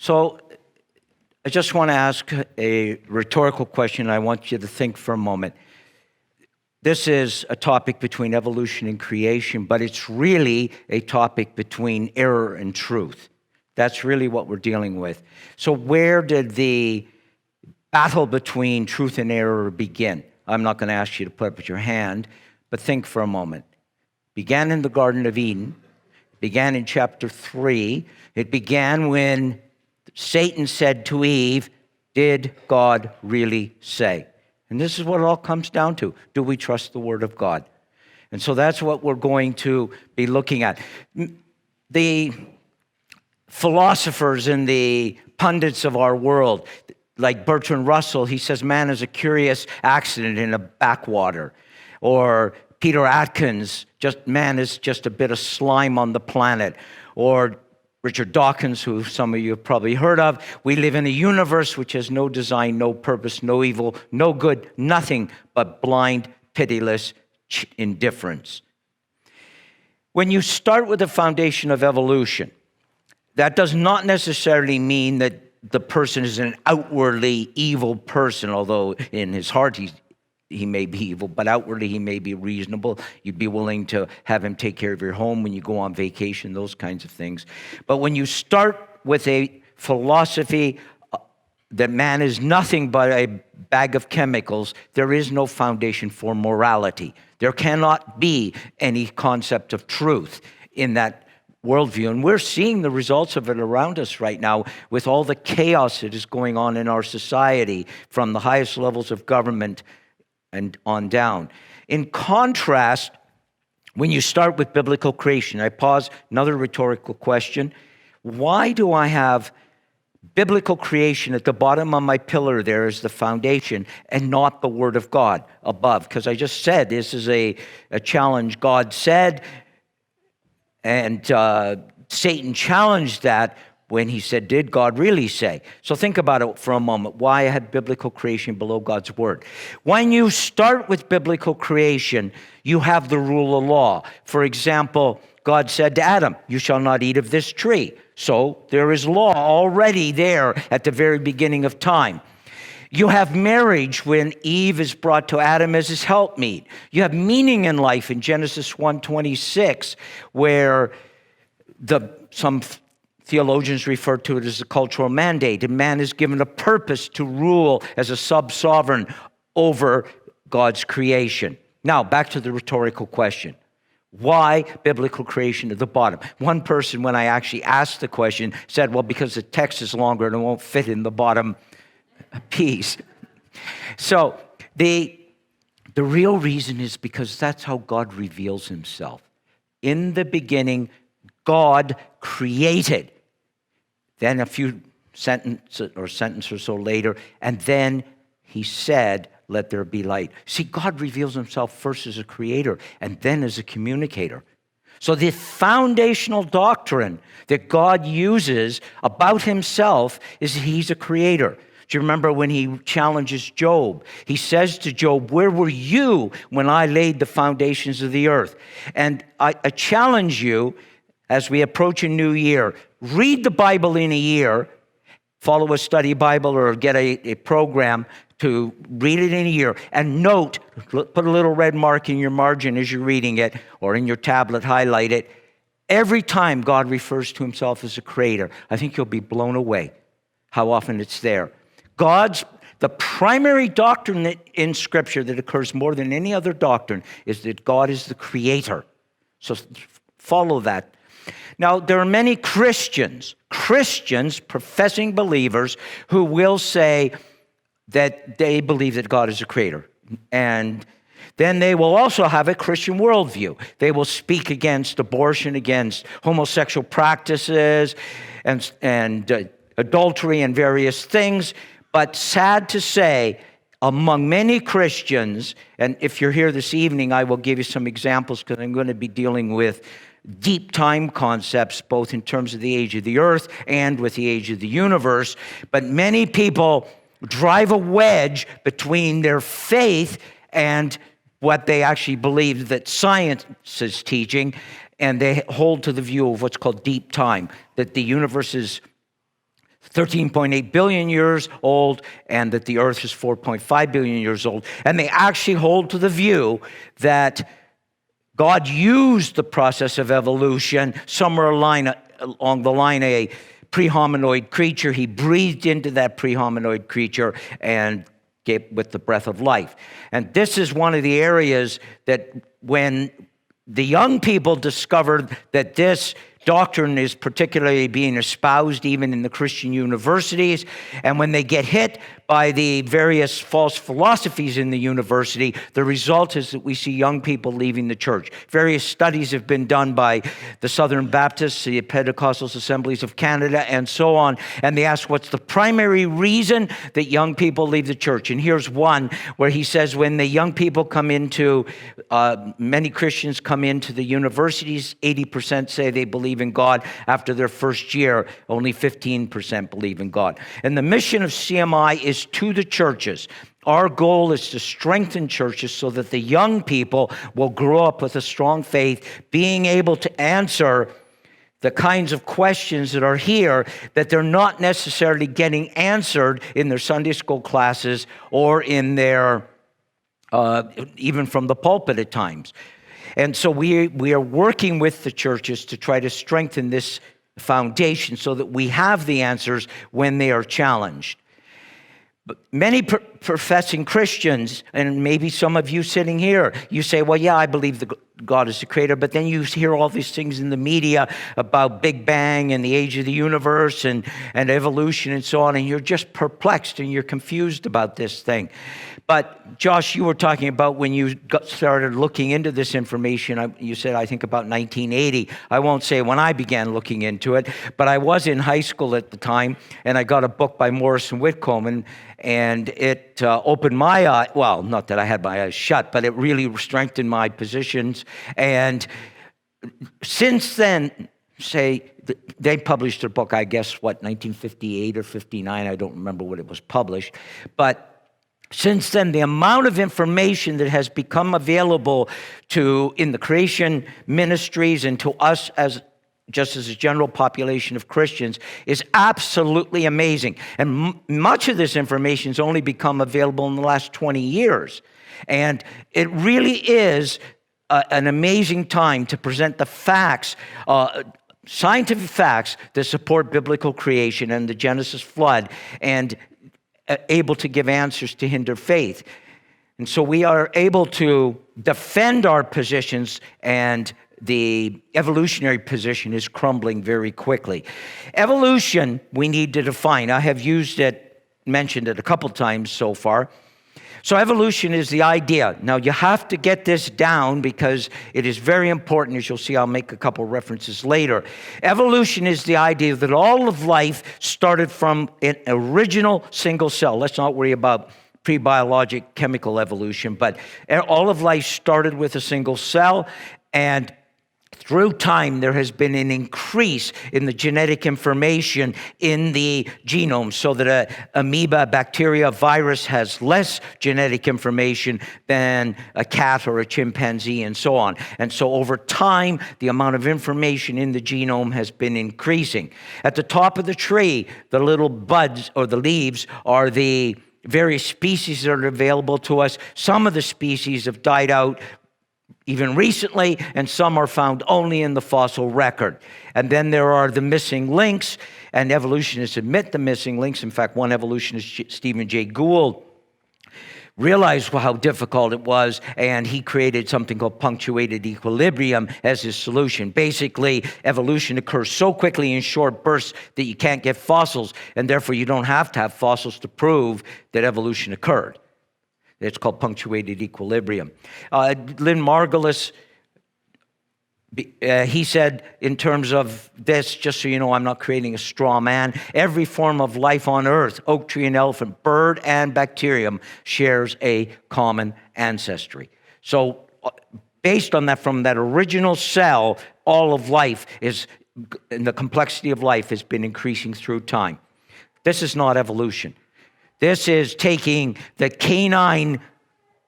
So I just want to ask a rhetorical question. I want you to think for a moment. This is a topic between evolution and creation, but it's really a topic between error and truth. That's really what we're dealing with. So where did the battle between truth and error begin? I'm not going to ask you to put up your hand, but think for a moment. It began in the Garden of Eden. It began in chapter 3. It began when Satan said to Eve, "Did God really say?" And this is what it all comes down to. Do we trust the Word of God? And so that's what we're going to be looking at. The philosophers and the pundits of our world, like Bertrand Russell, he says man is a curious accident in a backwater. Or Peter Atkins, man is just a bit of slime on the planet. Or Richard Dawkins, who some of you have probably heard of, we live in a universe which has no design, no purpose, no evil, no good, nothing but blind, pitiless indifference. When you start with the foundation of evolution, that does not necessarily mean that the person is an outwardly evil person, although in his heart he may be evil, but outwardly he may be reasonable. You'd be willing to have him take care of your home when you go on vacation, those kinds of things. But when you start with a philosophy that man is nothing but a bag of chemicals, there is no foundation for morality. There cannot be any concept of truth in that worldview. And we're seeing the results of it around us right now with all the chaos that is going on in our society from the highest levels of government and on down. In contrast, when you start with biblical creation, I pause, another rhetorical question. Why do I have biblical creation at the bottom of my pillar there as the foundation and not the Word of God above? Because I just said this is a challenge God said, and Satan challenged that when he said, "Did God really say?" So think about it for a moment. Why I had biblical creation below God's Word. When you start with biblical creation, you have the rule of law. For example, God said to Adam, "You shall not eat of this tree." So there is law already there at the very beginning of time. You have marriage when Eve is brought to Adam as his helpmeet. You have meaning in life in Genesis 1:26, where some theologians refer to it as a cultural mandate. And man is given a purpose to rule as a sub-sovereign over God's creation. Now, back to the rhetorical question. Why biblical creation at the bottom? One person, when I actually asked the question, said, well, because the text is longer and it won't fit in the bottom piece. So the real reason is because that's how God reveals himself. In the beginning, God created. Then a few sentence or so later, and then he said, "Let there be light." See, God reveals himself first as a creator and then as a communicator. So the foundational doctrine that God uses about himself is he's a creator. Do you remember when he challenges Job? He says to Job, "Where were you when I laid the foundations of the earth?" And I challenge you, as we approach a new year, read the Bible in a year, follow a study Bible or get a program to read it in a year, and note, put a little red mark in your margin as you're reading it, or in your tablet, highlight it. Every time God refers to himself as a creator, I think you'll be blown away how often it's there. The primary doctrine in Scripture that occurs more than any other doctrine is that God is the creator. So follow that. Now, there are many Christians, professing believers, who will say that they believe that God is a creator. And then they will also have a Christian worldview. They will speak against abortion, against homosexual practices, and adultery and various things. But sad to say, among many Christians, and if you're here this evening, I will give you some examples because I'm going to be dealing with deep time concepts, both in terms of the age of the earth and with the age of the universe. But many people drive a wedge between their faith and what they actually believe that science is teaching, and they hold to the view of what's called deep time, that the universe is 13.8 billion years old, and that the Earth is 4.5 billion years old. And they actually hold to the view that God used the process of evolution somewhere along the line, a pre-hominoid creature. He breathed into that pre-hominoid creature and gave with the breath of life. And this is one of the areas that when the young people discovered that this doctrine is particularly being espoused even in the Christian universities, and when they get hit by the various false philosophies in the university, the result is that we see young people leaving the church. Various studies have been done by the Southern Baptists, the Pentecostal Assemblies of Canada, and so on, and they ask what's the primary reason that young people leave the church. And here's one where he says when the young people come into, many Christians come into the universities, 80% say they believe in God. After their first year, only 15% believe in God. And the mission of CMI is to the churches. Our goal is to strengthen churches so that the young people will grow up with a strong faith, being able to answer the kinds of questions that are here that they're not necessarily getting answered in their Sunday school classes or in their, even from the pulpit at times. And so we are working with the churches to try to strengthen this foundation so that we have the answers when they are challenged. But many professing Christians, and maybe some of you sitting here, you say, well, yeah, I believe that God is the creator, but then you hear all these things in the media about Big Bang and the age of the universe and evolution and so on, and you're just perplexed and you're confused about this thing. But Josh, you were talking about when you started looking into this information, you said, I think about 1980. I won't say when I began looking into it, but I was in high school at the time, and I got a book by Morrison Whitcomb, and it opened my eye. Well, not that I had my eyes shut, but it really strengthened my positions. And since then, say, they published a book, I guess, 1958 or 59? I don't remember when it was published. But since then, the amount of information that has become available in the creation ministries and to us just as a general population of Christians is absolutely amazing. And much of this information has only become available in the last 20 years. And it really is an amazing time to present the facts, scientific facts that support biblical creation and the Genesis flood, and able to give answers to hinder faith. And so we are able to defend our positions, and the evolutionary position is crumbling very quickly. Evolution, we need to define. I have mentioned it a couple times so far. So evolution is the idea. Now you have to get this down because it is very important. As you'll see, I'll make a couple references later. Evolution is the idea that all of life started from an original single cell. Let's not worry about pre-biologic chemical evolution, but all of life started with a single cell, and through time, there has been an increase in the genetic information in the genome, so that an amoeba, bacteria, virus has less genetic information than a cat or a chimpanzee, and so on. And so over time, the amount of information in the genome has been increasing. At the top of the tree, the little buds or the leaves are the various species that are available to us. Some of the species have died out even recently, and some are found only in the fossil record. And then there are the missing links, and evolutionists admit the missing links. In fact, one evolutionist, Stephen Jay Gould, realized how difficult it was, and he created something called punctuated equilibrium as his solution. Basically, evolution occurs so quickly in short bursts that you can't get fossils, and therefore you don't have to have fossils to prove that evolution occurred. It's called punctuated equilibrium. Lynn Margulis, he said in terms of this, just so you know, I'm not creating a straw man, every form of life on earth, oak tree and elephant, bird and bacterium, shares a common ancestry. So based on that, from that original cell, all of life and the complexity of life has been increasing through time. This is not evolution. This is taking the canine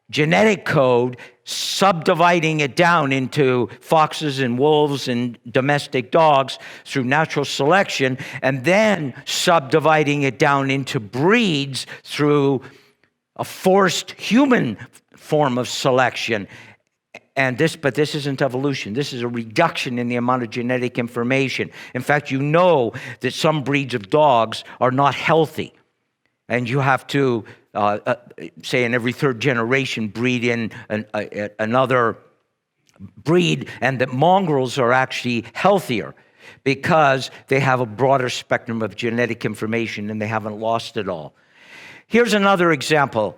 genetic code subdividing it down into foxes and wolves and domestic dogs through natural selection, and then subdividing it down into breeds through a forced human form of selection. But this isn't evolution. This is a reduction in the amount of genetic information. In fact, you know that some breeds of dogs are not healthy. And you have to, say in every third generation, breed in another breed, and that mongrels are actually healthier because they have a broader spectrum of genetic information and they haven't lost it all. Here's another example.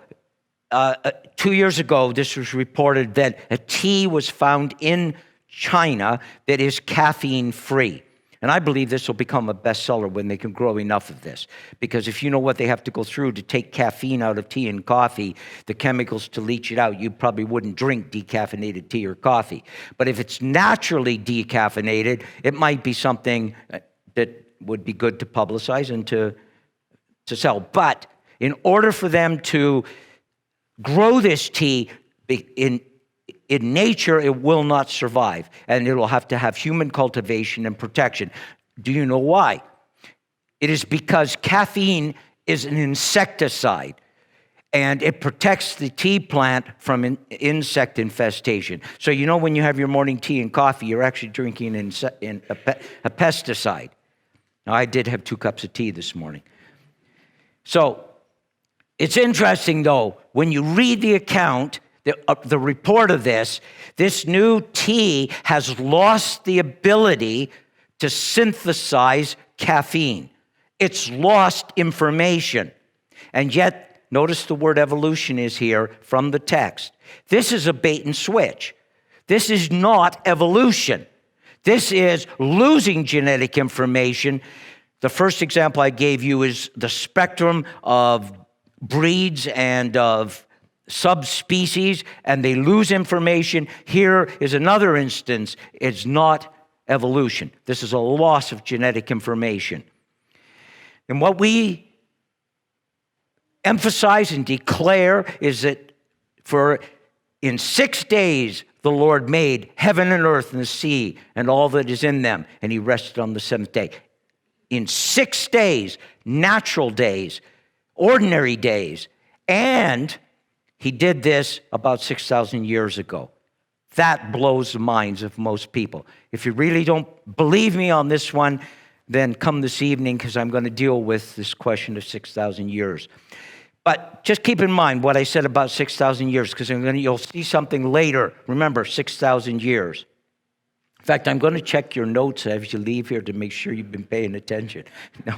2 years ago, this was reported that a tea was found in China that is caffeine-free. And I believe this will become a bestseller when they can grow enough of this. Because if you know what they have to go through to take caffeine out of tea and coffee, the chemicals to leach it out, you probably wouldn't drink decaffeinated tea or coffee. But if it's naturally decaffeinated, it might be something that would be good to publicize and to sell. But in order for them to grow this tea in nature, it will not survive, and it will have to have human cultivation and protection. Do you know why? It is because caffeine is an insecticide, and it protects the tea plant from insect infestation. So you know when you have your morning tea and coffee, you're actually drinking a pesticide. Now, I did have 2 cups of tea this morning. So it's interesting, though, when you read the account, the report of this new tea has lost the ability to synthesize caffeine. It's lost information. And yet, notice the word evolution is here from the text. This is a bait and switch. This is not evolution. This is losing genetic information. The first example I gave you is the spectrum of breeds and of subspecies, and they lose information. Here is another instance. It's not evolution. This is a loss of genetic information. And what we emphasize and declare is that in 6 days the Lord made heaven and earth and the sea and all that is in them, and he rested on the 7th day. In 6 days, natural days, ordinary days, and he did this about 6,000 years ago. That blows the minds of most people. If you really don't believe me on this one, then come this evening, because I'm going to deal with this question of 6,000 years. But just keep in mind what I said about 6,000 years, because you'll see something later. Remember, 6,000 years. In fact, I'm going to check your notes as you leave here to make sure you've been paying attention. No.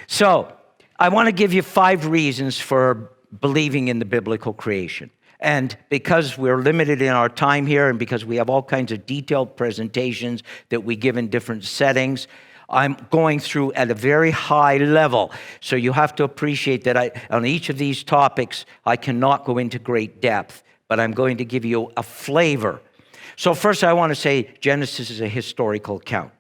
So, I want to give you 5 reasons for believing in the biblical creation. And because we're limited in our time here, and because we have all kinds of detailed presentations that we give in different settings, I'm going through at a very high level. So you have to appreciate that on each of these topics, I cannot go into great depth, but I'm going to give you a flavor. So first, I want to say Genesis is a historical account.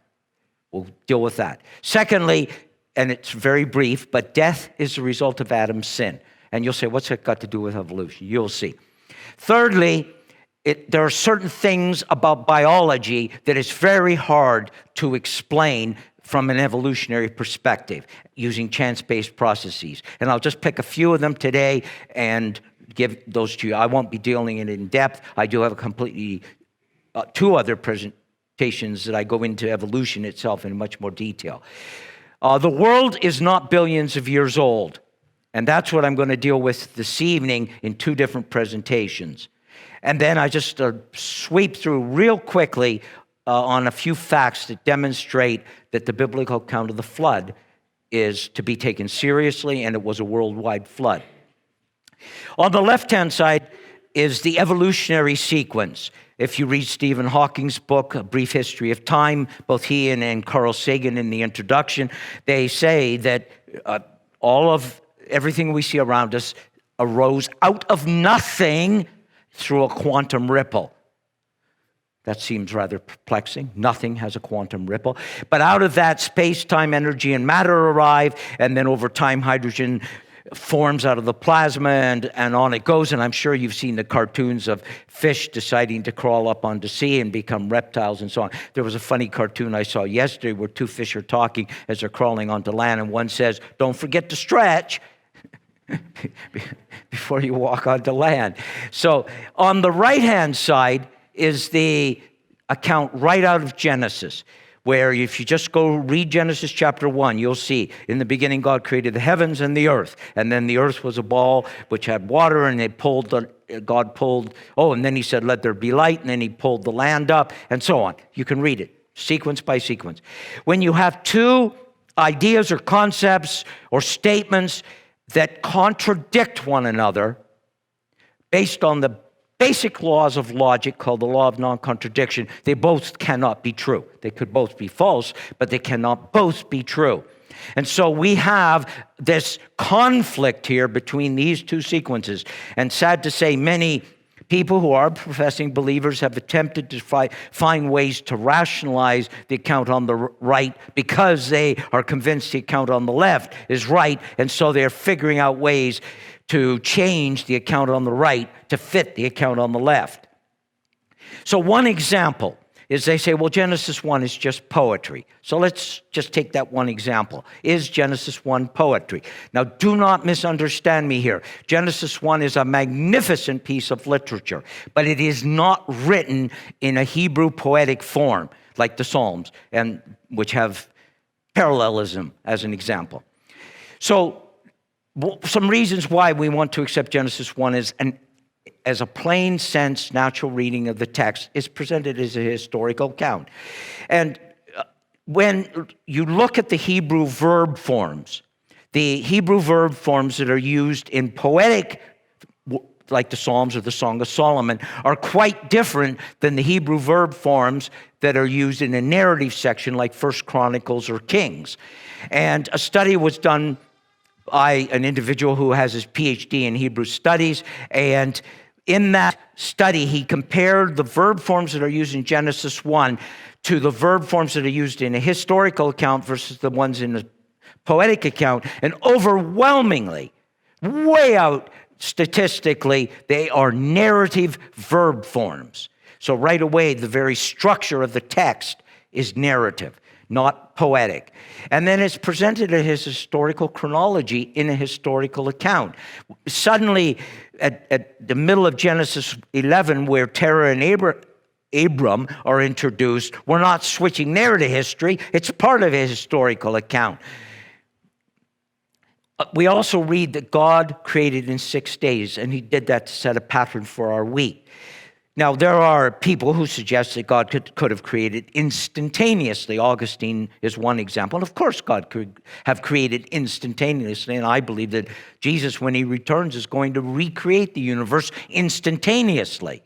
We'll deal with that. Secondly, and it's very brief, but death is the result of Adam's sin. And you'll say, what's that got to do with evolution? You'll see. Thirdly, there are certain things about biology that is very hard to explain from an evolutionary perspective using chance-based processes. And I'll just pick a few of them today and give those to you. I won't be dealing in depth. I do have a completely 2 other presentations that I go into evolution itself in much more detail. The world is not billions of years old. And that's what I'm going to deal with this evening in 2 different presentations. And then I just sweep through real quickly on a few facts that demonstrate that the biblical account of the flood is to be taken seriously, and it was a worldwide flood. On the left-hand side is the evolutionary sequence. If you read Stephen Hawking's book, A Brief History of Time, both he and Carl Sagan in the introduction, they say that everything we see around us arose out of nothing through a quantum ripple. That seems rather perplexing. Nothing has a quantum ripple. But out of that, space, time, energy, and matter arrive, and then over time, hydrogen forms out of the plasma, and on it goes. And I'm sure you've seen the cartoons of fish deciding to crawl up onto sea and become reptiles and so on. There was a funny cartoon I saw yesterday where two fish are talking as they're crawling onto land, and one says, "Don't forget to stretch before you walk onto land." So on the right-hand side is the account right out of Genesis, where if you just go read Genesis chapter 1, you'll see, in the beginning God created the heavens and the earth. And then the earth was a ball which had water, and God pulled, and then he said, "Let there be light," and then he pulled the land up, and so on. You can read it, sequence by sequence. When you have two ideas or concepts or statements that contradict one another based on the basic laws of logic called the law of non-contradiction, they both cannot be true. They could both be false, but they cannot both be true. And so we have this conflict here between these two sequences. And sad to say, many people who are professing believers have attempted to find ways to rationalize the account on the right because they are convinced the account on the left is right, and so they're figuring out ways to change the account on the right to fit the account on the left. So one example is they say, well, Genesis 1 is just poetry. So let's just take that one example. Is Genesis 1 poetry? Now, do not misunderstand me here. Genesis 1 is a magnificent piece of literature, but it is not written in a Hebrew poetic form like the Psalms, and which have parallelism as an example. So some reasons why we want to accept Genesis 1 as a plain sense, natural reading of the text is presented as a historical account. And when you look at the Hebrew verb forms that are used in poetic, like the Psalms or the Song of Solomon, are quite different than the Hebrew verb forms that are used in a narrative section like 1 Chronicles or Kings. And a study was done by an individual who has his PhD in Hebrew studies, and in that study, he compared the verb forms that are used in Genesis 1 to the verb forms that are used in a historical account versus the ones in the poetic account, and overwhelmingly, way out statistically, they are narrative verb forms. So right away, the very structure of the text is narrative, not poetic. And then it's presented as historical chronology in a historical account. Suddenly, at the middle of Genesis 11, where Terah and Abram are introduced, we're not switching narrative history. It's part of a historical account. We also read that God created in 6 days, and he did that to set a pattern for our week. Now, there are people who suggest that God could have created instantaneously. Augustine is one example. And of course, God could have created instantaneously. And I believe that Jesus, when he returns, is going to recreate the universe instantaneously.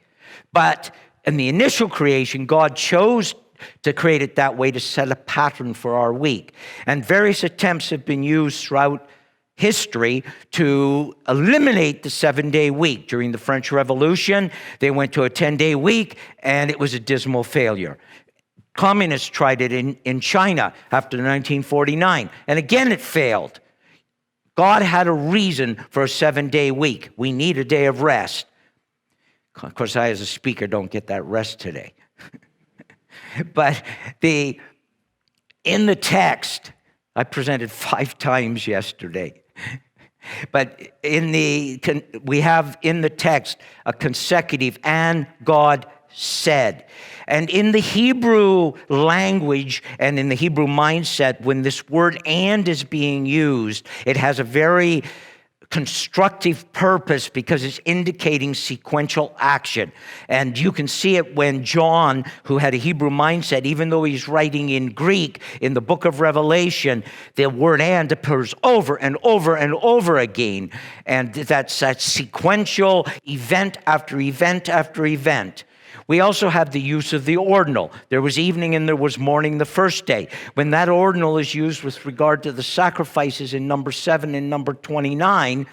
But in the initial creation, God chose to create it that way to set a pattern for our week. And various attempts have been used throughout history to eliminate the 7-day week. During the French Revolution, they went to a 10-day week, and it was a dismal failure. Communists tried it in China after 1949, and again it failed. God had a reason for a 7-day week. We need a day of rest. Of course, I as a speaker don't get that rest today. But in the text, I presented 5 times yesterday. But we have in the text a consecutive "and God said." And in the Hebrew language and in the Hebrew mindset, when this word "and" is being used, it has a very constructive purpose because it's indicating sequential action. And you can see it when John, who had a Hebrew mindset, even though he's writing in Greek in the book of Revelation, the word "and" appears over and over and over again. And that's that sequential event after event after event. We also have the use of the ordinal. There was evening and there was morning the first day. When that ordinal is used with regard to the sacrifices in number 7 and number 29,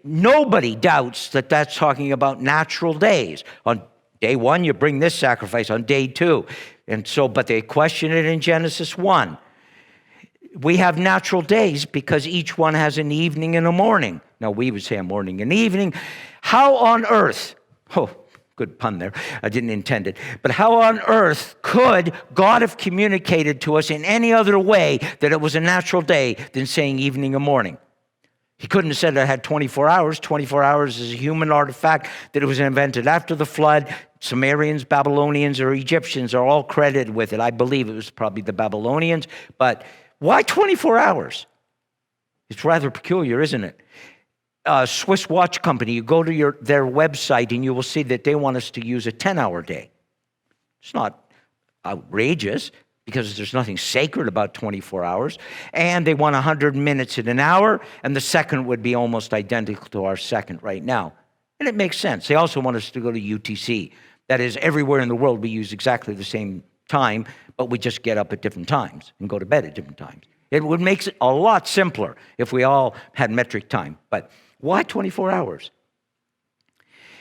nobody doubts that that's talking about natural days. On day 1, you bring this sacrifice. On day 2, but they question it in Genesis 1. We have natural days because each one has an evening and a morning. Now, we would say a morning and evening. How on earth, oh, good pun there, I didn't intend it, but how on earth could God have communicated to us in any other way that it was a natural day than saying evening and morning? He couldn't have said it had 24 hours. 24 hours is a human artifact that was invented after the flood. Sumerians, Babylonians, or Egyptians are all credited with it. I believe it was probably the Babylonians. But why 24 hours? It's rather peculiar, isn't it? Swiss watch company, you go to their website and you will see that they want us to use a 10-hour day. It's not outrageous, because there's nothing sacred about 24 hours. And they want 100 minutes in an hour, and the second would be almost identical to our second right now. And it makes sense. They also want us to go to UTC. That is, everywhere in the world we use exactly the same time, but we just get up at different times and go to bed at different times. It would make it a lot simpler if we all had metric time. But why 24 hours?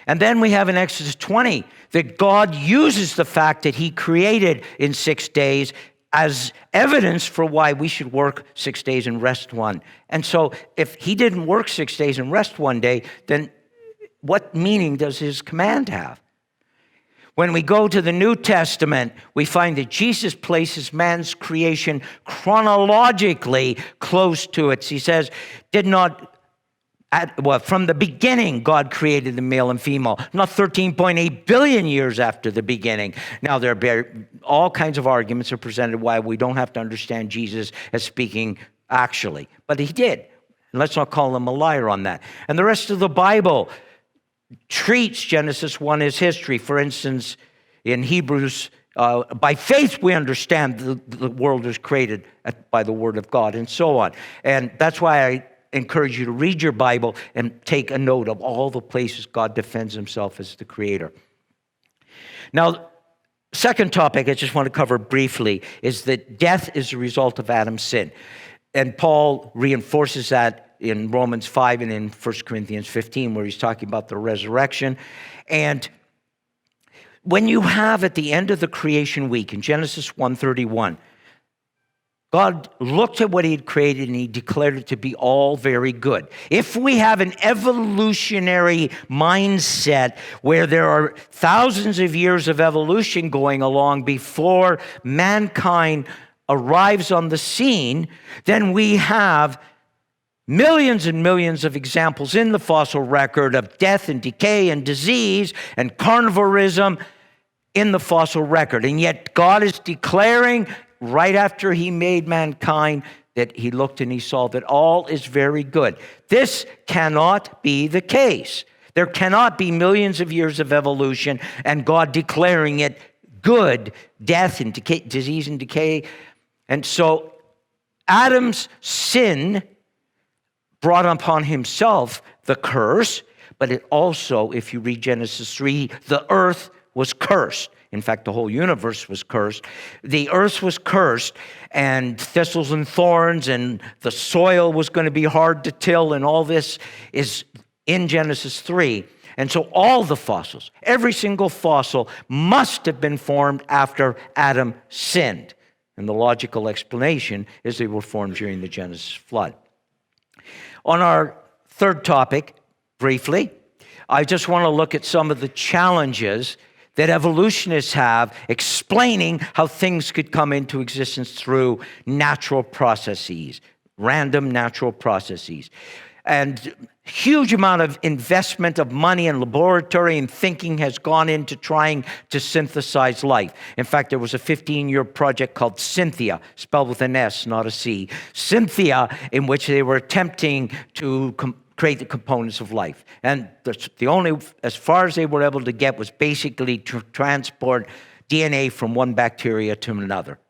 And then we have in Exodus 20 that God uses the fact that he created in 6 days as evidence for why we should work 6 days and rest one. And so if he didn't work 6 days and rest one day, then what meaning does his command have? When we go to the New Testament, we find that Jesus places man's creation chronologically close to it. He says, from the beginning, God created the male and female, not 13.8 billion years after the beginning. Now, all kinds of arguments are presented why we don't have to understand Jesus as speaking actually. But he did. And let's not call him a liar on that. And the rest of the Bible treats Genesis 1 as history. For instance, in Hebrews, by faith we understand the world was created by the word of God, and so on. And that's why I encourage you to read your Bible and take a note of all the places God defends himself as the creator. Now, second topic I just want to cover briefly is that death is a result of Adam's sin. And Paul reinforces that in Romans 5 and in 1 Corinthians 15, where he's talking about the resurrection. And when you have at the end of the creation week in Genesis 1:31, God looked at what he had created and he declared it to be all very good. If we have an evolutionary mindset where there are thousands of years of evolution going along before mankind arrives on the scene, then we have millions and millions of examples in the fossil record of death and decay and disease and carnivorism in the fossil record. And yet God is declaring right after he made mankind that he looked and he saw that all is very good. This cannot be the case. There cannot be millions of years of evolution and God declaring it good, death and decay, disease and decay. And so Adam's sin brought upon himself the curse, but it also, if you read Genesis 3, the earth was cursed. In fact, the whole universe was cursed. The earth was cursed, and thistles and thorns, and the soil was going to be hard to till, and all this is in Genesis 3. And so all the fossils, every single fossil must have been formed after Adam sinned. And the logical explanation is they were formed during the Genesis flood. On our third topic, briefly, I just want to look at some of the challenges that evolutionists have explaining how things could come into existence through natural processes, random natural processes. And huge amount of investment of money and laboratory and thinking has gone into trying to synthesize life. In fact, there was a 15-year project called Cynthia, spelled with an S, not a C. Cynthia, in which they were attempting to create the components of life. And the only, as far as they were able to get, was basically to transport DNA from one bacteria to another.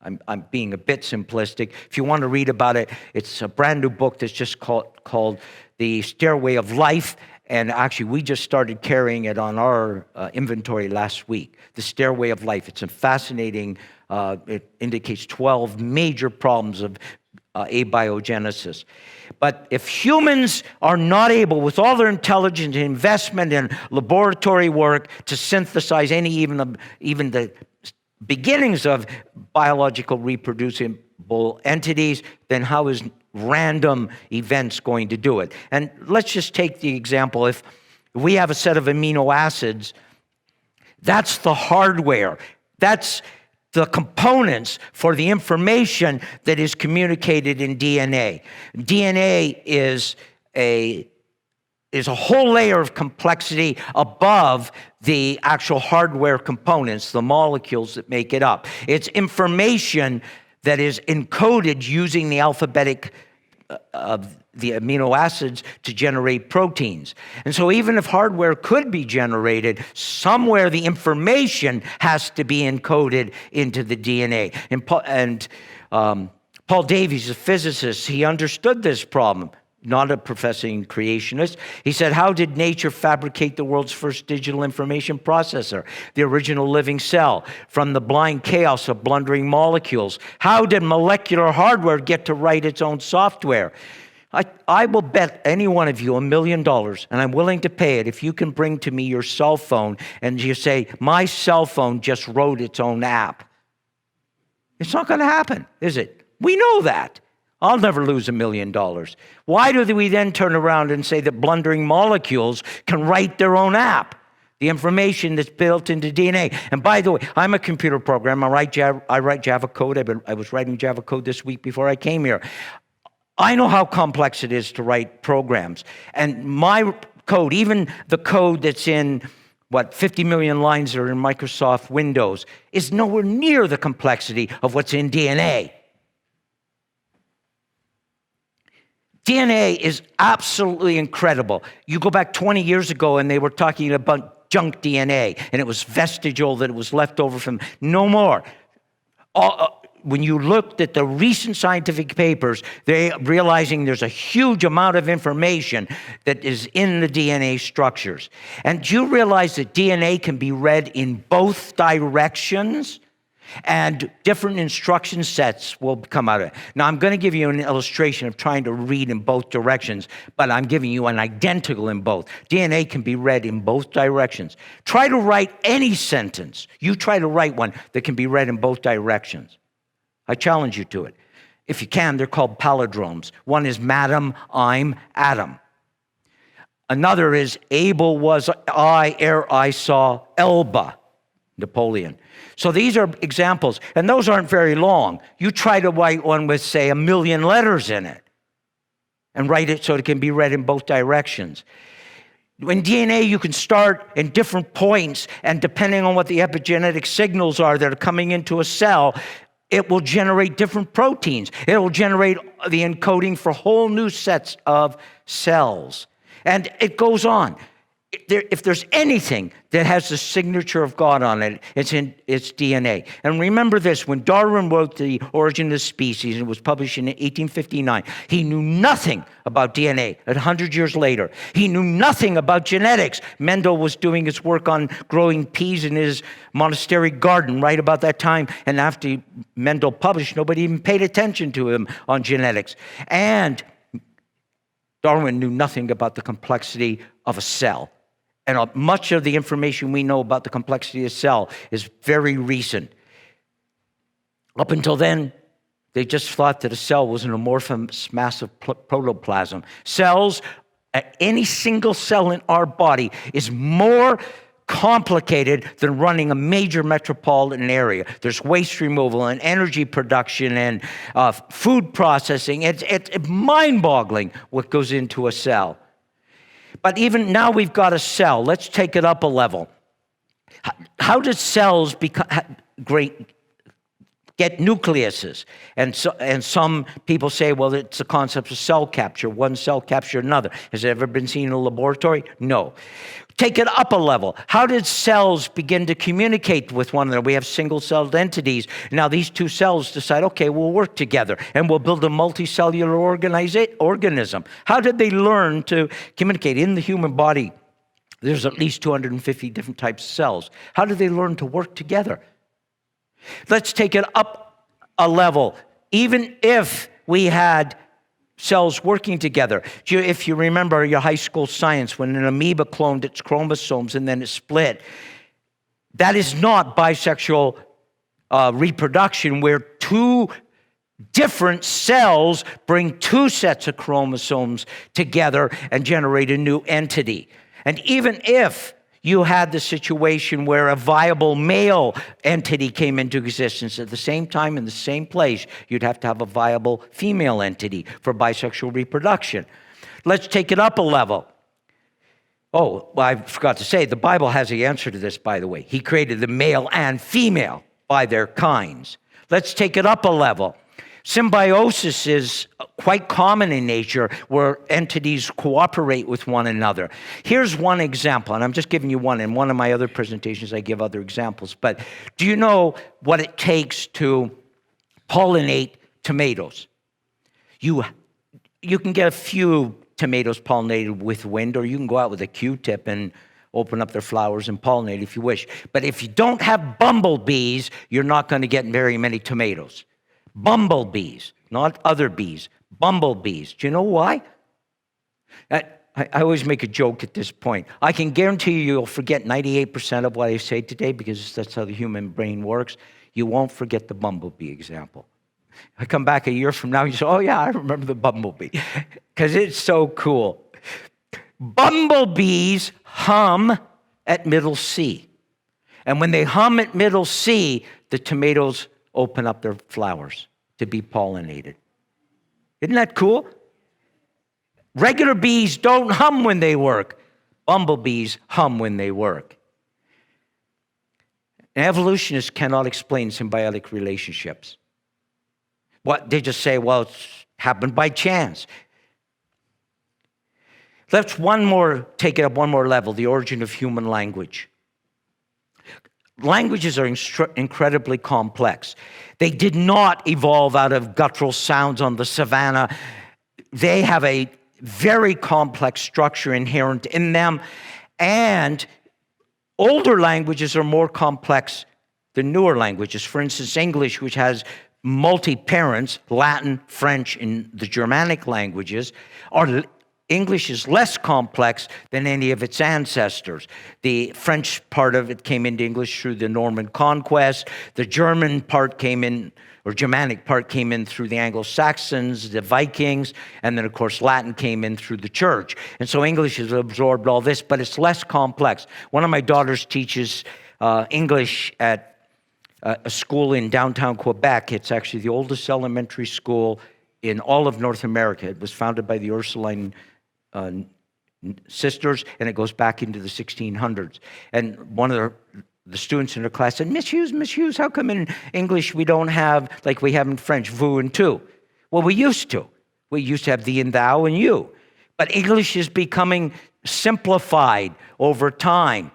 I'm being a bit simplistic. If you want to read about it, it's a brand new book that's just called The Stairway of Life. And actually, we just started carrying it on our inventory last week. The Stairway of Life. It's a fascinating, it indicates 12 major problems of abiogenesis. But if humans are not able, with all their intelligence and investment and laboratory work, to synthesize even the beginnings of biological reproducibility entities, then how is random events going to do it? And let's just take the example. If we have a set of amino acids, that's the hardware. That's the components for the information that is communicated in DNA. DNA is a whole layer of complexity above the actual hardware components, the molecules that make it up. It's information that is encoded using the alphabetic of the amino acids to generate proteins. And so even if hardware could be generated, somewhere the information has to be encoded into the DNA. And Paul Davies, a physicist, he understood this problem. Not a professing creationist. He said, how did nature fabricate the world's first digital information processor, the original living cell, from the blind chaos of blundering molecules? How did molecular hardware get to write its own software? I will bet any one of you $1 million, and I'm willing to pay it if you can bring to me your cell phone and you say, my cell phone just wrote its own app. It's not going to happen, is it? We know that. I'll never lose $1 million. Why do we then turn around and say that blundering molecules can write their own app? The information that's built into DNA. And by the way, I'm a computer programmer. I write Java code. I was writing Java code this week before I came here. I know how complex it is to write programs. And my code, even the code that's in 50 million lines that are in Microsoft Windows, is nowhere near the complexity of what's in DNA. DNA is absolutely incredible. You go back 20 years ago and they were talking about junk DNA, and it was vestigial, that it was left over from, no more. When you looked at the recent scientific papers, they're realizing there's a huge amount of information that is in the DNA structures. And do you realize that DNA can be read in both directions? And different instruction sets will come out of it. Now, I'm going to give you an illustration of trying to read in both directions, but I'm giving you an identical in both. DNA can be read in both directions. Try to write any sentence. You try to write one that can be read in both directions. I challenge you to it. If you can, they're called palindromes. One is Madam, I'm Adam. Another is Abel was I, ere I saw Elba, Napoleon. So these are examples, and those aren't very long. You try to write one with, say, 1 million letters in it, and write it so it can be read in both directions. In DNA, you can start in different points, and depending on what the epigenetic signals are that are coming into a cell, it will generate different proteins. It will generate the encoding for whole new sets of cells. And it goes on. If there's anything that has the signature of God on it, it's DNA. And remember this, when Darwin wrote The Origin of the Species, and it was published in 1859, he knew nothing about DNA. 100 years later, he knew nothing about genetics. Mendel was doing his work on growing peas in his monastery garden right about that time, and after Mendel published, nobody even paid attention to him on genetics. And Darwin knew nothing about the complexity of a cell. And much of the information we know about the complexity of a cell is very recent. Up until then, they just thought that a cell was an amorphous mass of protoplasm. Cells, any single cell in our body is more complicated than running a major metropolitan area. There's waste removal and energy production and food processing. It's mind-boggling what goes into a cell. But even now we've got a cell. Let's take it up a level. How did cells get nucleuses? And some people say, well, it's the concept of cell capture. One cell captured another. Has it ever been seen in a laboratory? No. Take it up a level. How did cells begin to communicate with one another? We have single-celled entities. Now these two cells decide, okay, we'll work together and we'll build a multicellular organism. How did they learn to communicate? In the human body, there's at least 250 different types of cells. How did they learn to work together? Let's take it up a level. Even if we had cells working together. If you remember your high school science, when an amoeba cloned its chromosomes and then it split, that is not bisexual reproduction, where two different cells bring two sets of chromosomes together and generate a new entity. And even if you had the situation where a viable male entity came into existence at the same time in the same place, you'd have to have a viable female entity for bisexual reproduction. Let's take it up a level. Oh, well, I forgot to say, the Bible has the answer to this, by the way. He created the male and female by their kinds. Let's take it up a level. Symbiosis is quite common in nature where entities cooperate with one another. Here's one example, and I'm just giving you one. In one of my other presentations, I give other examples. But do you know what it takes to pollinate tomatoes? You can get a few tomatoes pollinated with wind, or you can go out with a Q-tip and open up their flowers and pollinate if you wish. But if you don't have bumblebees, you're not going to get very many tomatoes. Bumblebees, not other bees, bumblebees. Do you know why? I always make a joke at this point. I can guarantee you'll forget 98% of what I say today because that's how the human brain works. You won't forget the bumblebee example. I come back a year from now and you say, oh yeah, I remember the bumblebee because it's so cool. Bumblebees hum at middle C. And when they hum at middle C, the tomatoes open up their flowers to be pollinated. Isn't that cool? Regular bees don't hum when they work. Bumblebees hum when they work. And evolutionists cannot explain symbiotic relationships. They just say, well, it's happened by chance. Let's take it up one more level, the origin of human language. Languages are incredibly complex. They did not evolve out of guttural sounds on the savannah. They have a very complex structure inherent in them, and older languages are more complex than newer languages. For instance, English, which has multi-parents, Latin, French, and the Germanic languages, English is less complex than any of its ancestors. The French part of it came into English through the Norman conquest. The German part came in, or Germanic part came in through the Anglo-Saxons, the Vikings, and then, of course, Latin came in through the church. And so English has absorbed all this, but it's less complex. One of my daughters teaches English at a school in downtown Quebec. It's actually the oldest elementary school in all of North America. It was founded by the Ursuline sisters, and it goes back into the 1600s. And one of the students in her class said, Miss Hughes, how come in English we don't have, like we have in French, vous and tu? Well, we used to. We used to have thee and thou and you. But English is becoming simplified over time.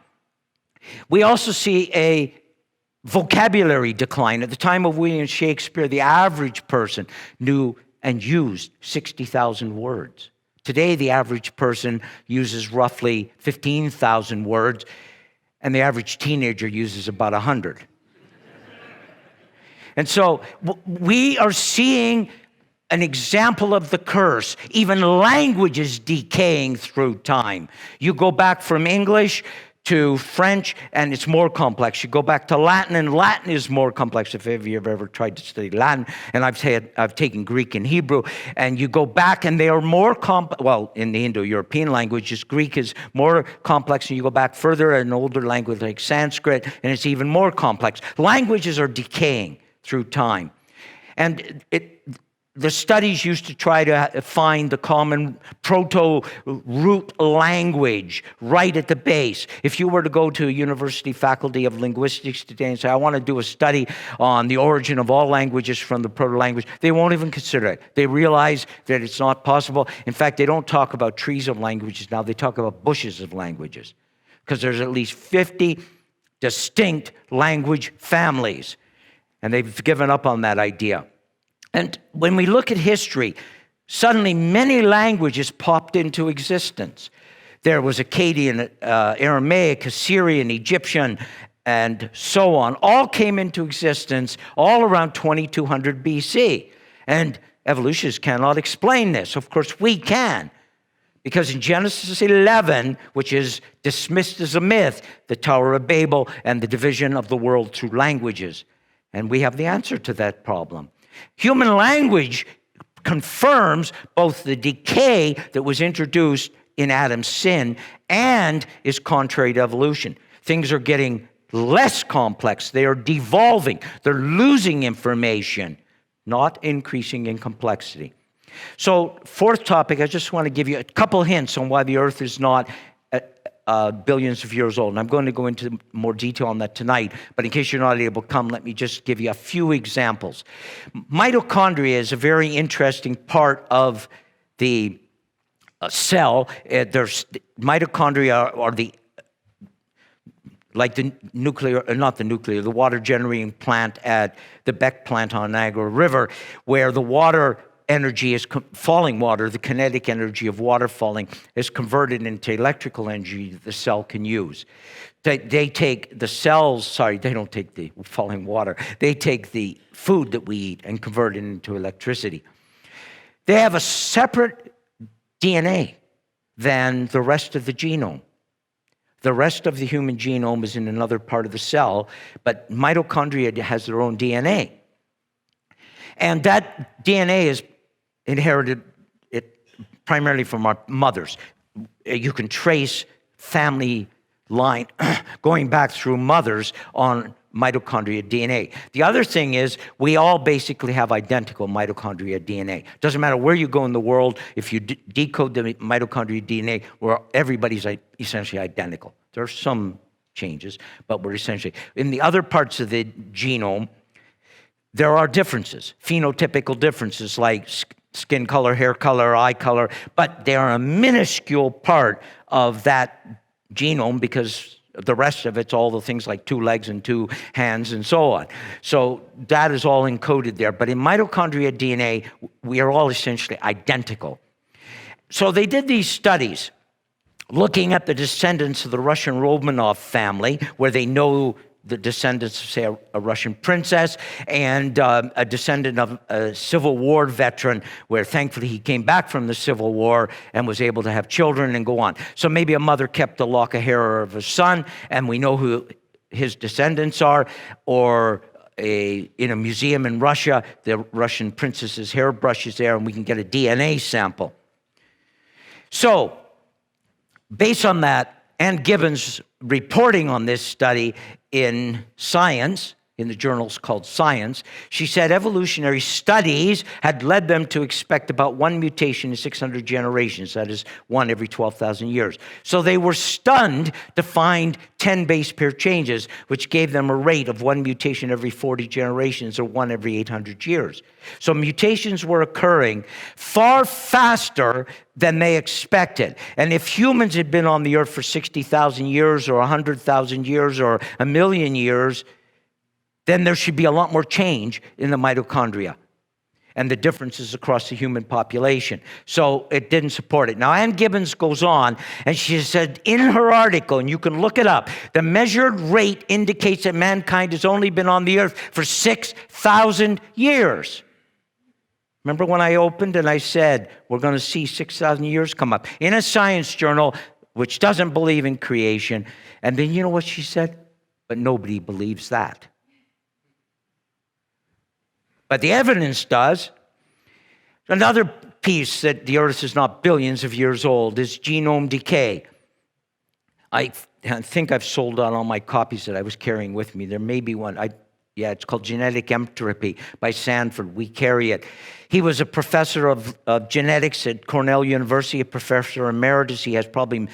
We also see a vocabulary decline. At the time of William Shakespeare, the average person knew and used 60,000 words. Today, the average person uses roughly 15,000 words, and the average teenager uses about 100. And so we are seeing an example of the curse. Even language is decaying through time. You go back from English to French, and it's more complex. You go back to Latin, and Latin is more complex. If you've ever tried to study Latin, and I've taken Greek and Hebrew, and you go back, and they are more complex. Well, in the Indo-European languages, Greek is more complex, and you go back further, an older language like Sanskrit, and it's even more complex. Languages are decaying through time. And the studies used to try to find the common proto-root language right at the base. If you were to go to a university faculty of linguistics today and say, I want to do a study on the origin of all languages from the proto-language, they won't even consider it. They realize that it's not possible. In fact, they don't talk about trees of languages now. They talk about bushes of languages because there's at least 50 distinct language families, and they've given up on that idea. And when we look at history, suddenly many languages popped into existence. There was Akkadian, Aramaic, Assyrian, Egyptian, and so on. All came into existence all around 2200 BC. And evolutionists cannot explain this. Of course, we can. Because in Genesis 11, which is dismissed as a myth, the Tower of Babel and the division of the world through languages. And we have the answer to that problem. Human language confirms both the decay that was introduced in Adam's sin and is contrary to evolution. Things are getting less complex. They are devolving. They're losing information, not increasing in complexity. So, fourth topic, I just want to give you a couple hints on why the Earth is not billions of years old. And I'm going to go into more detail on that tonight, but in case you're not able to come, let me just give you a few examples. Mitochondria is a very interesting part of the cell. There's mitochondria are the the water generating plant at the Beck plant on Niagara River, where the water energy is falling water, the kinetic energy of water falling is converted into electrical energy that the cell can use. They take the cells, they don't take the falling water, they take the food that we eat and convert it into electricity. They have a separate DNA than the rest of the genome. The rest of the human genome is in another part of the cell, but mitochondria has their own DNA. And that DNA is inherited primarily from our mothers. You can trace family line going back through mothers on mitochondria DNA. The other thing is we all basically have identical mitochondria DNA. Doesn't matter where you go in the world, if you decode the mitochondria DNA, everybody's essentially identical. There are some changes, but we're essentially. In the other parts of the genome, there are differences, phenotypical differences like skin color, hair color, eye color, but they are a minuscule part of that genome because the rest of it's all the things like 2 legs and 2 hands and so on. So that is all encoded there. But in mitochondria DNA, we are all essentially identical. So they did these studies looking at the descendants of the Russian Romanov family, where they know the descendants of, say, a Russian princess, and a descendant of a Civil War veteran, where thankfully he came back from the Civil War and was able to have children and go on. So maybe a mother kept a lock of hair of a son, and we know who his descendants are, or in a museum in Russia, the Russian princess's hairbrush is there, and we can get a DNA sample. So, based on that, Ann Gibbons reporting on this study in Science, in the journals called Science, she said evolutionary studies had led them to expect about 1 mutation in 600 generations, that is 1 every 12,000 years. So they were stunned to find 10 base pair changes, which gave them a rate of 1 mutation every 40 generations, or 1 every 800 years. So mutations were occurring far faster than they expected. And if humans had been on the earth for 60,000 years, or 100,000 years, or 1,000,000 years, then there should be a lot more change in the mitochondria and the differences across the human population. So it didn't support it. Now, Ann Gibbons goes on, and she said in her article, and you can look it up, the measured rate indicates that mankind has only been on the earth for 6,000 years. Remember when I opened and I said, we're going to see 6,000 years come up in a science journal which doesn't believe in creation. And then you know what she said? But nobody believes that. But the evidence does. Another piece that the earth is not billions of years old is genome decay. I think I've sold out all my copies that I was carrying with me. There may be one. It's called Genetic Entropy by Sanford. We carry it. He was a professor of genetics at Cornell University, a professor emeritus. He has probably,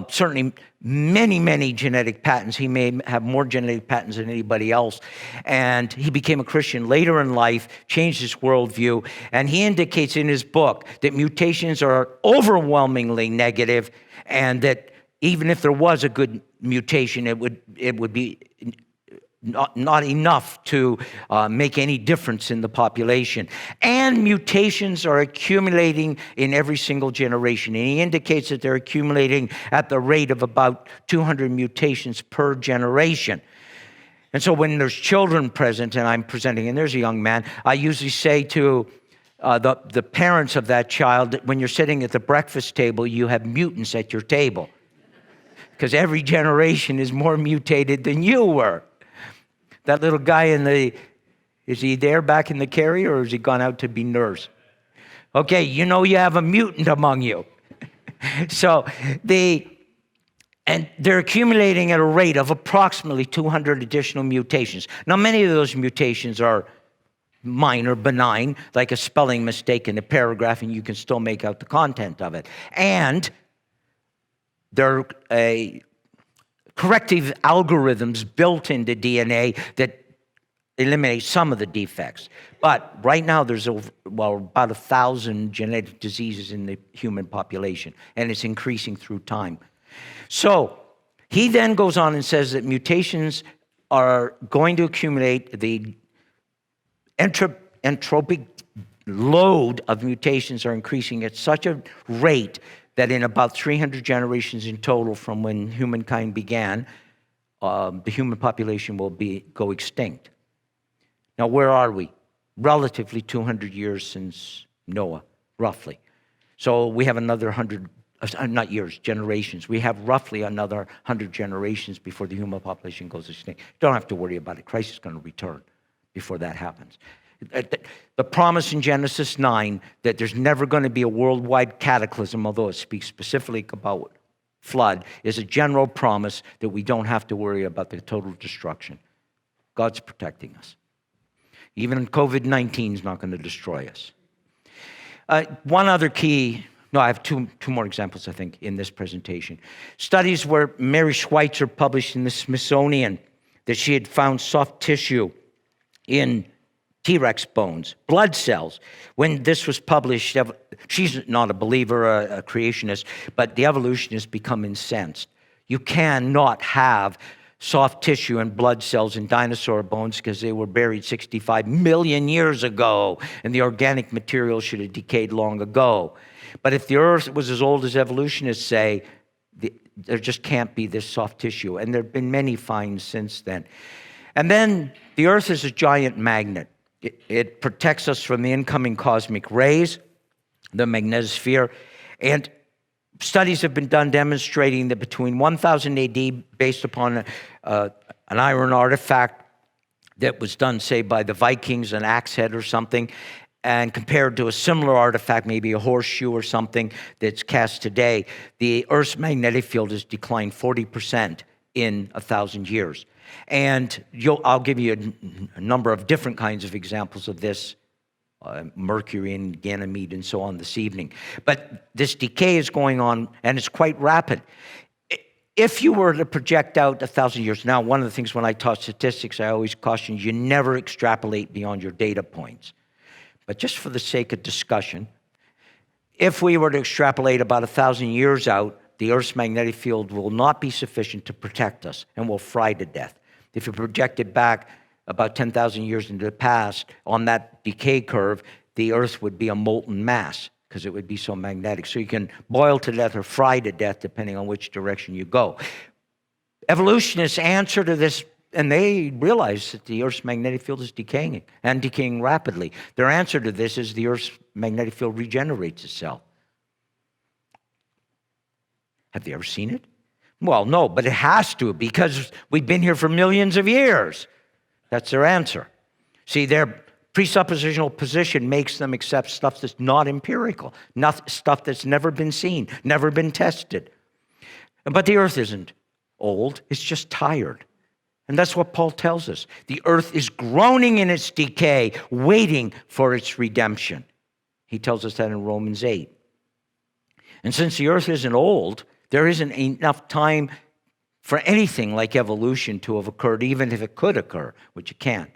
certainly many, many genetic patents. He may have more genetic patents than anybody else. And he became a Christian later in life, changed his worldview, and he indicates in his book that mutations are overwhelmingly negative, and that even if there was a good mutation, it would be not enough to make any difference in the population. And mutations are accumulating in every single generation. And he indicates that they're accumulating at the rate of about 200 mutations per generation. And so when there's children present, and I'm presenting, and there's a young man, I usually say to the parents of that child that when you're sitting at the breakfast table, you have mutants at your table. Because every generation is more mutated than you were. That little guy in Is he there back in the carrier, or has he gone out to be nursed? Okay, you know you have a mutant among you. So they're accumulating at a rate of approximately 200 additional mutations. Now, many of those mutations are minor, benign, like a spelling mistake in a paragraph, and you can still make out the content of it. And there are corrective algorithms built into DNA that eliminate some of the defects. But right now there's about 1,000 genetic diseases in the human population, and it's increasing through time. So he then goes on and says that mutations are going to accumulate. The entropic load of mutations are increasing at such a rate that in about 300 generations in total from when humankind began, the human population will go extinct. Now, where are we? Relatively 200 years since Noah, roughly. So we have another 100, not years, generations. We have roughly another 100 generations before the human population goes extinct. You don't have to worry about it. Christ is going to return before that happens. The promise in Genesis 9 that there's never going to be a worldwide cataclysm, although it speaks specifically about flood, is a general promise that we don't have to worry about the total destruction. God's protecting us. Even COVID-19 is not going to destroy us. One other key, no, I have two more examples, I think, in this presentation. Studies where Mary Schweitzer published in the Smithsonian that she had found soft tissue in T-Rex bones, blood cells. When this was published, she's not a believer, a creationist, but the evolutionists become incensed. You cannot have soft tissue and blood cells in dinosaur bones because they were buried 65 million years ago, and the organic material should have decayed long ago. But if the Earth was as old as evolutionists say, there just can't be this soft tissue. And there have been many finds since then. And then the Earth is a giant magnet. It protects us from the incoming cosmic rays, the magnetosphere, and studies have been done demonstrating that between 1000 AD, based upon an iron artifact that was done, say, by the Vikings, an axe head or something, and compared to a similar artifact, maybe a horseshoe or something that's cast today, the Earth's magnetic field has declined 40% in 1,000 years. And I'll give you a number of different kinds of examples of this, Mercury and Ganymede and so on this evening. But this decay is going on, and it's quite rapid. If you were to project out 1,000 years, now one of the things when I taught statistics, I always caution you never extrapolate beyond your data points. But just for the sake of discussion, if we were to extrapolate about 1,000 years out, the Earth's magnetic field will not be sufficient to protect us and will fry to death. If you project it back about 10,000 years into the past, on that decay curve, the Earth would be a molten mass because it would be so magnetic. So you can boil to death or fry to death depending on which direction you go. Evolutionists answer to this, and they realize that the Earth's magnetic field is decaying and decaying rapidly. Their answer to this is the Earth's magnetic field regenerates itself. Have you ever seen it? Well, no, but it has to because we've been here for millions of years. That's their answer. See, their presuppositional position makes them accept stuff that's not empirical, stuff that's never been seen, never been tested. But the Earth isn't old, it's just tired. And that's what Paul tells us. The Earth is groaning in its decay, waiting for its redemption. He tells us that in Romans 8. And since the Earth isn't old, there isn't enough time for anything like evolution to have occurred, even if it could occur, which it can't.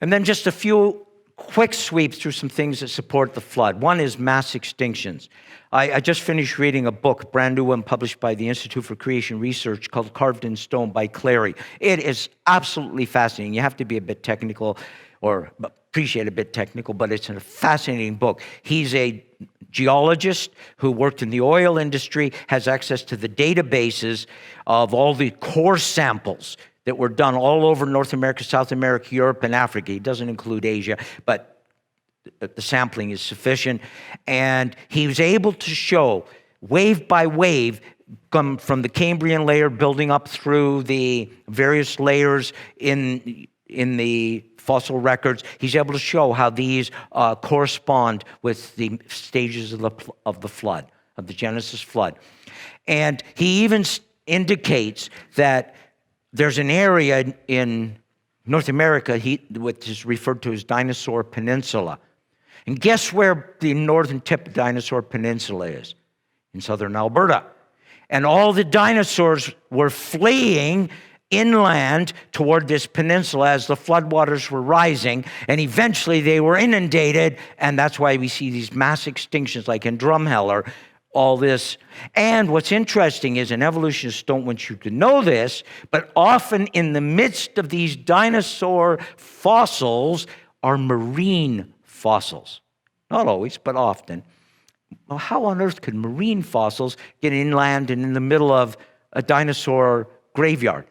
And then just a few quick sweeps through some things that support the flood. One is mass extinctions. I just finished reading a book, brand new one, published by the Institute for Creation Research called Carved in Stone by Clary. It is absolutely fascinating. You have to be a bit technical or appreciate a bit technical, but it's a fascinating book. He's a geologist who worked in the oil industry, has access to the databases of all the core samples that were done all over North America, South America, Europe, and Africa. He doesn't include Asia, but the sampling is sufficient. And he was able to show wave by wave, from the Cambrian layer building up through the various layers in in the fossil records, he's able to show how these correspond with the stages of the flood, of the Genesis flood. And he even indicates that there's an area in North America which is referred to as Dinosaur Peninsula. And guess where the northern tip of Dinosaur Peninsula is? In southern Alberta. And all the dinosaurs were fleeing inland toward this peninsula as the floodwaters were rising, and eventually they were inundated, and that's why we see these mass extinctions like in Drumheller, all this. And what's interesting is, and evolutionists don't want you to know this, but often in the midst of these dinosaur fossils are marine fossils. Not always, but often. Well, how on earth could marine fossils get inland and in the middle of a dinosaur graveyard?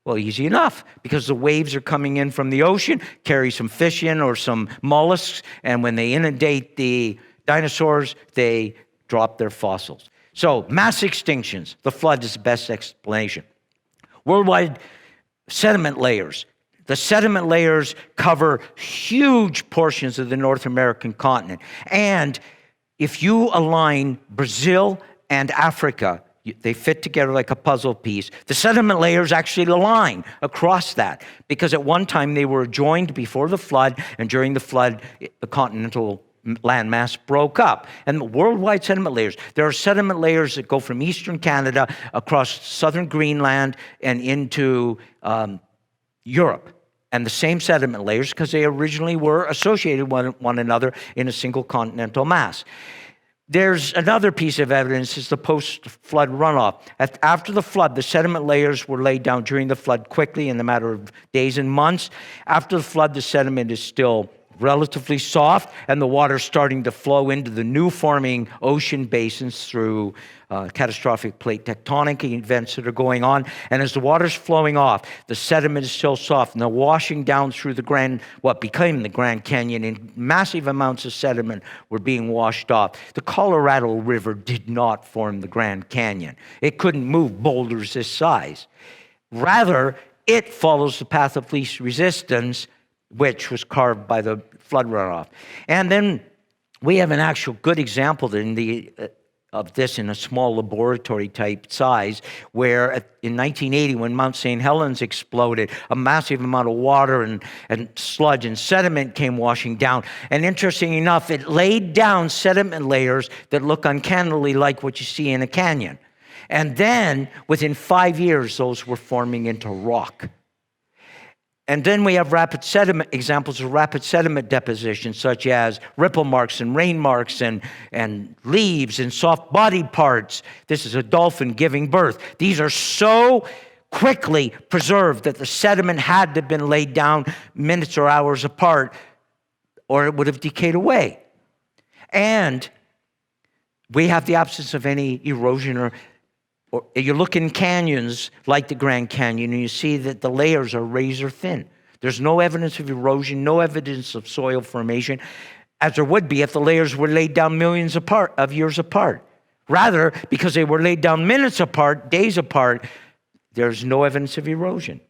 Well, easy enough, because the waves are coming in from the ocean, carry some fish in or some mollusks, and when they inundate the dinosaurs, they drop their fossils. So, mass extinctions, the flood is the best explanation. Worldwide sediment layers. The sediment layers cover huge portions of the North American continent. And if you align Brazil and Africa, they fit together like a puzzle piece. The sediment layers actually align across that because at one time they were joined before the flood, and during the flood, the continental landmass broke up. And the worldwide sediment layers, there are sediment layers that go from eastern Canada across southern Greenland and into Europe. And the same sediment layers because they originally were associated with one another in a single continental mass. There's another piece of evidence is the post-flood runoff. After the flood, the sediment layers were laid down during the flood quickly in a matter of days and months. After the flood, the sediment is still relatively soft, and the water's starting to flow into the new forming ocean basins through catastrophic plate tectonic events that are going on. And as the water's flowing off, the sediment is still soft, and they're washing down through what became the Grand Canyon, and massive amounts of sediment were being washed off. The Colorado River did not form the Grand Canyon. It couldn't move boulders this size. Rather, it follows the path of least resistance, which was carved by the flood runoff. And then we have an actual good example of this in a small laboratory type size, where in 1980, when Mount St. Helens exploded, a massive amount of water and sludge and sediment came washing down. And interesting enough, it laid down sediment layers that look uncannily like what you see in a canyon. And then within 5 years, those were forming into rock. And then we have examples of rapid sediment deposition, such as ripple marks and rain marks and leaves and soft body parts. This is a dolphin giving birth. These are so quickly preserved that the sediment had to have been laid down minutes or hours apart, or it would have decayed away. And we have the absence of any erosion or you look in canyons like the Grand Canyon and you see that the layers are razor thin. There's no evidence of erosion, no evidence of soil formation, as there would be if the layers were laid down millions of years apart. Rather, because they were laid down minutes apart, days apart, there's no evidence of erosion.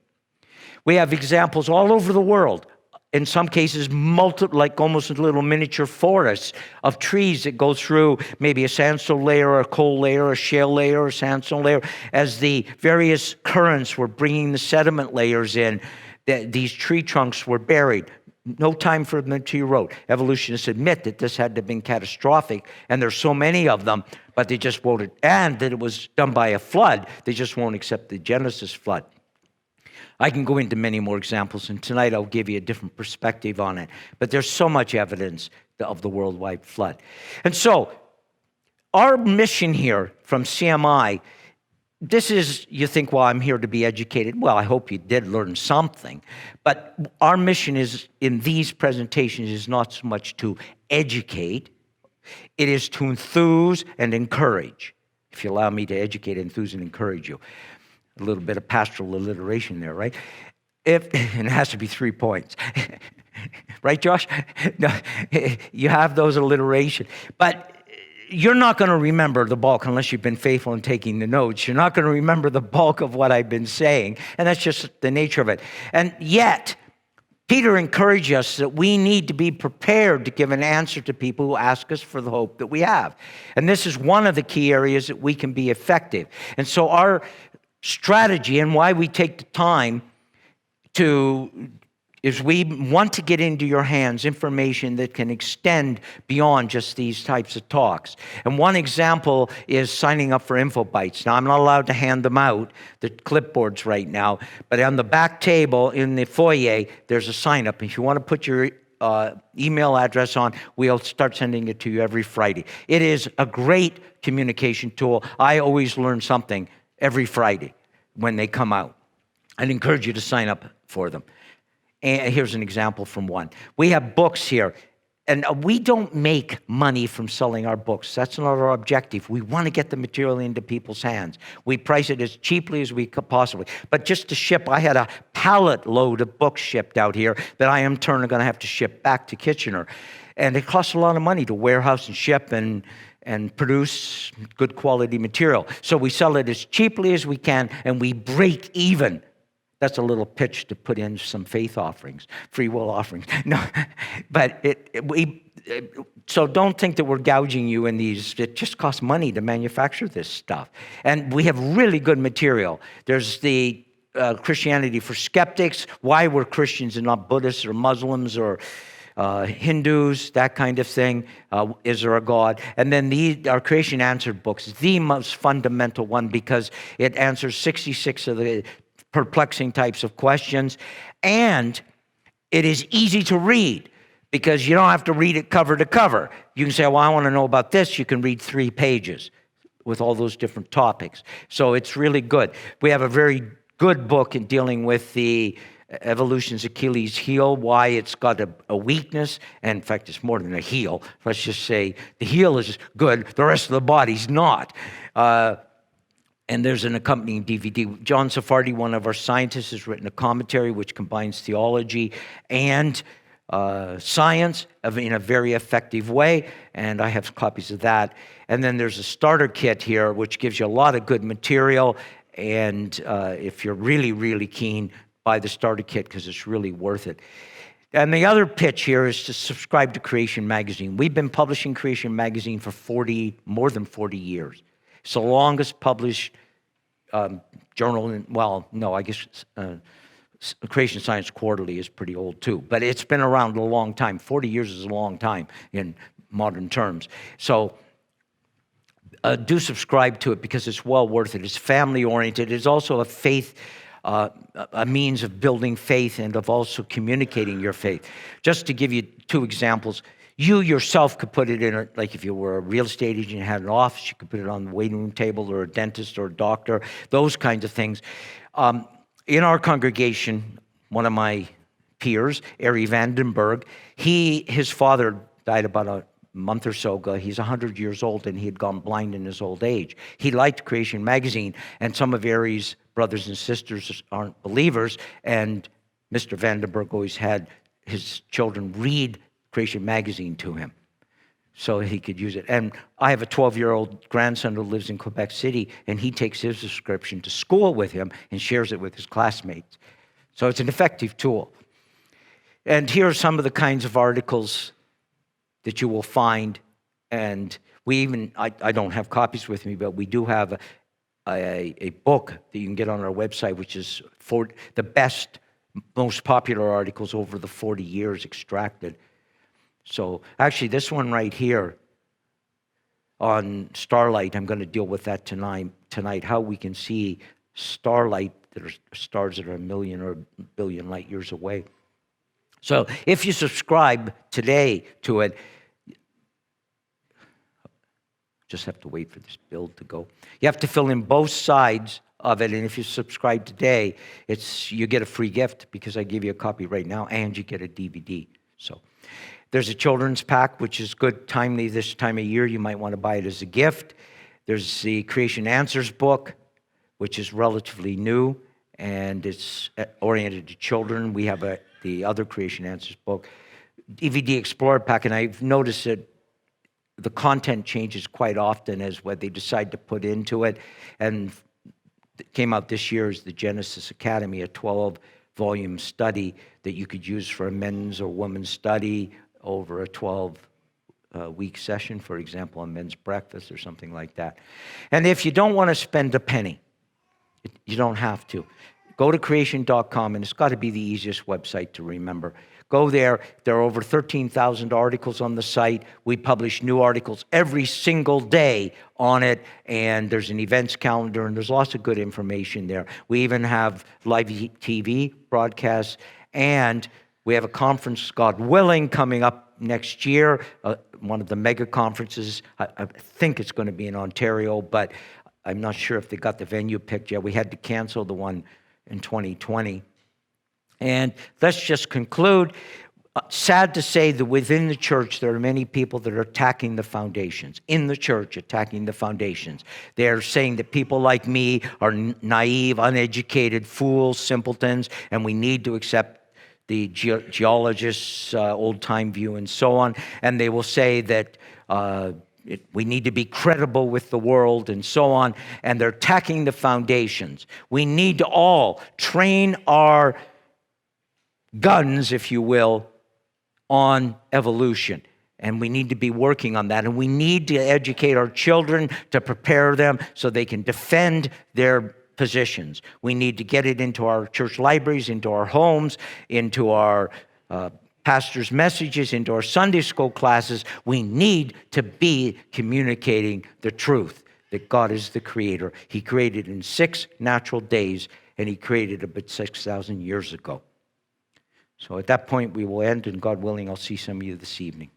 We have examples all over the world. In some cases, like almost little miniature forests of trees that go through maybe a sandstone layer or a coal layer, a shale layer or a sandstone layer. As the various currents were bringing the sediment layers in, these tree trunks were buried. No time for them to erode. Evolutionists admit that this had to have been catastrophic, and there's so many of them, but they just won't, and that it was done by a flood. They just won't accept the Genesis flood. I can go into many more examples, and tonight I'll give you a different perspective on it. But there's so much evidence of the worldwide flood. And so our mission here from CMI, this is, you think, well, I'm here to be educated. Well, I hope you did learn something. But our mission is, in these presentations, is not so much to educate. It is to enthuse and encourage. If you allow me to educate, enthuse, and encourage you. A little bit of pastoral alliteration there, right? And it has to be 3 points. Right, Josh? No, you have those alliteration. But you're not going to remember the bulk unless you've been faithful in taking the notes. You're not going to remember the bulk of what I've been saying. And that's just the nature of it. And yet, Peter encouraged us that we need to be prepared to give an answer to people who ask us for the hope that we have. And this is one of the key areas that we can be effective. And so our strategy and why we take the time is we want to get into your hands information that can extend beyond just these types of talks. And one example is signing up for info bites. Now, I'm not allowed to hand them out, the clipboards right now, but on the back table in the foyer, there's a sign up. If you want to put your email address on, we'll start sending it to you every Friday. It is a great communication tool. I always learn something every Friday when they come out. I'd encourage you to sign up for them. And here's an example from one. We have books here, and we don't make money from selling our books. That's not our objective. We want to get the material into people's hands. We price it as cheaply as we could possibly. But just to ship, I had a pallet load of books shipped out here that I am going to have to ship back to Kitchener. And it costs a lot of money to warehouse and ship and produce good quality material. So we sell it as cheaply as we can, and we break even. That's a little pitch to put in some faith offerings, free will offerings. No, but so don't think that we're gouging you in these. It just costs money to manufacture this stuff. And we have really good material. There's the Christianity for Skeptics, why we're Christians and not Buddhists or Muslims or Hindus, that kind of thing. Is there a God? And then our Creation Answered books, the most fundamental one because it answers 66 of the perplexing types of questions, and it is easy to read because you don't have to read it cover to cover. You can say, well, I want to know about this. You can read 3 pages with all those different topics. So it's really good. We have a very good book in dealing with the evolution's Achilles heel, why it's got a weakness, and in fact, it's more than a heel. Let's just say the heel is good, the rest of the body's not. And there's an accompanying DVD. John Sephardi, one of our scientists, has written a commentary which combines theology and science in a very effective way, and I have copies of that. And then there's a starter kit here, which gives you a lot of good material, and if you're really, really keen, buy the starter kit because it's really worth it. And the other pitch here is to subscribe to Creation Magazine. We've been publishing Creation Magazine for more than 40 years. It's the longest published journal, Creation Science Quarterly is pretty old too, but it's been around a long time. 40 years is a long time in modern terms. So do subscribe to it because it's well worth it. It's family-oriented. It's also a faith, a means of building faith and of also communicating your faith. Just to give you 2 examples, you yourself could put it in, like if you were a real estate agent and had an office, you could put it on the waiting room table, or a dentist or a doctor, those kinds of things. In our congregation, one of my peers, Ari Vandenberg, his father died about a month or so ago. He's 100 years old, and he had gone blind in his old age. He liked Creation Magazine, and some of Ari's brothers and sisters aren't believers, and Mr. Vandenberg always had his children read Creation Magazine to him so he could use it. And I have a 12-year-old grandson who lives in Quebec City, and he takes his subscription to school with him and shares it with his classmates. So it's an effective tool. And here are some of the kinds of articles that you will find. And we even, I don't have copies with me, but we do have a book that you can get on our website, which is for the best, most popular articles over the 40 years extracted. So actually, this one right here on starlight, I'm going to deal with that tonight, how we can see starlight, that are stars that are 1 million or 1 billion light years away. So if you subscribe today to it, just have to wait for this build to go. You have to fill in both sides of it, and if you subscribe today, you get a free gift because I give you a copy right now, and you get a DVD. So there's a children's pack, which is good, timely this time of year. You might want to buy it as a gift. There's the Creation Answers book, which is relatively new, and it's oriented to children. We have the other Creation Answers book. DVD Explorer pack, and I've noticed that the content changes quite often as what they decide to put into it. And it came out this year is the Genesis Academy, a 12 12-volume study that you could use for a men's or women's study over a 12-week session, for example, a men's breakfast or something like that. And if you don't want to spend a penny, you don't have to. Go to creation.com, and it's got to be the easiest website to remember. Go there. There are over 13,000 articles on the site. We publish new articles every single day on it, and there's an events calendar, and there's lots of good information there. We even have live TV broadcasts, and we have a conference, God willing, coming up next year, one of the mega conferences. I think it's going to be in Ontario, but I'm not sure if they got the venue picked yet. We had to cancel the one in 2020. And let's just conclude. Sad to say that within the church, there are many people that are attacking the foundations. In the church, attacking the foundations. They're saying that people like me are naive, uneducated, fools, simpletons, and we need to accept the geologists' old-time view and so on. And they will say that we need to be credible with the world and so on, and they're attacking the foundations. We need to all train our guns, if you will, on evolution, and we need to be working on that, and we need to educate our children to prepare them so they can defend their positions. We need to get it into our church libraries, into our homes, into our pastors' messages, into our Sunday school classes. We need to be communicating the truth that God is the creator. He created in 6 natural days, and he created about 6,000 years ago. So at that point, we will end, and God willing, I'll see some of you this evening.